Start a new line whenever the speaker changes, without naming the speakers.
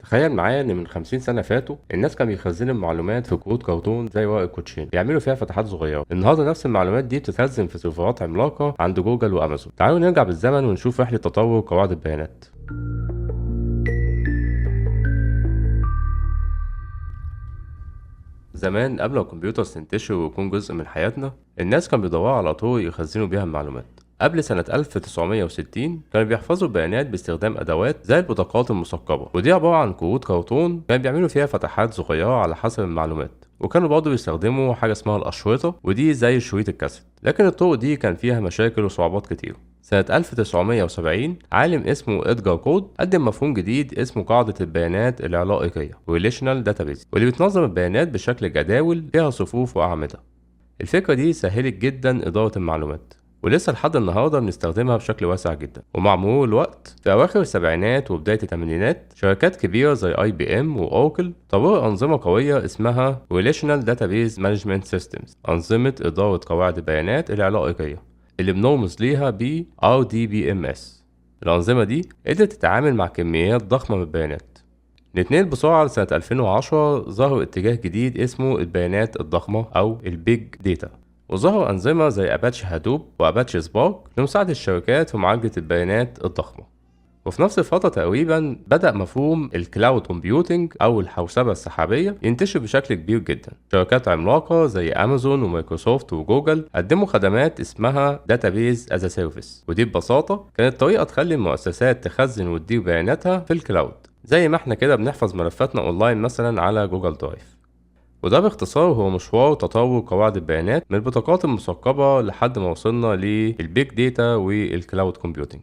تخيل معايا ان من 50 سنة فاتوا الناس كانوا بيخزنوا المعلومات في كروت كرتون زي ورق الكوتشين بيعملوا فيها فتحات صغيرة. النهارده نفس المعلومات دي بتتخزن في سيرفرات عملاقة عند جوجل وامازون. تعالوا نرجع بالزمن ونشوف رحلة تطور قواعد البيانات. زمان قبل ما الكمبيوتر تنتشر ويكون جزء من حياتنا، الناس كانوا بيدوروا على طرق يخزنوا بيها المعلومات. قبل سنة 1960 كانوا بيحفظوا البيانات باستخدام أدوات زي البطاقات المثقبة، ودي عبارة عن كروت كرتون كانوا بيعملوا فيها فتحات صغيرة على حسب المعلومات. وكانوا برضه بيستخدموا حاجة اسمها الأشرطة، ودي زي شريط الكاسيت، لكن الطرق دي كان فيها مشاكل وصعوبات كتير. سنة 1970 عالم اسمه إدجار كود قدم مفهوم جديد اسمه قاعدة البيانات العلائقية Relational Database، واللي بتنظم البيانات بشكل جداول فيها صفوف وأعمدة. الفكرة دي سهلت جدا إدارة المعلومات، ولسه لحد النهارده بنستخدمها بشكل واسع جدا. ومع مرور الوقت في أواخر السبعينات وبداية الثمانينات شركات كبيرة زي IBM وأوراكل طوروا أنظمة قوية اسمها Relational Database Management Systems، أنظمة إدارة قواعد البيانات العلائقية اللي بنرمز ليها ب RDBMS. الأنظمة دي قدرت تتعامل مع كميات ضخمة من البيانات. نتنقل بسرعة لسنة 2010، ظهر اتجاه جديد اسمه البيانات الضخمة أو البيج داتا، وظهر أنظمة زي أباتشي هادوب وأباتشي سبارك لمساعدة الشركات في معالجة البيانات الضخمة. وفي نفس الفترة تقريبا بدأ مفهوم الكلاود كومبيوتنج أو الحوسبة السحابية ينتشر بشكل كبير جدا. شركات عملاقة زي أمازون ومايكروسوفت وجوجل قدموا خدمات اسمها داتابيز از سيرفيس، ودي ببساطة كانت طريقة تخلي المؤسسات تخزن وتدير بياناتها في الكلاود زي ما احنا كده بنحفظ ملفاتنا اونلاين مثلا على جوجل درايف. وده باختصار هو مشوار تطور قواعد البيانات من البطاقات المثقبة لحد ما وصلنا للبيج داتا والكلاود كومبيوتنج.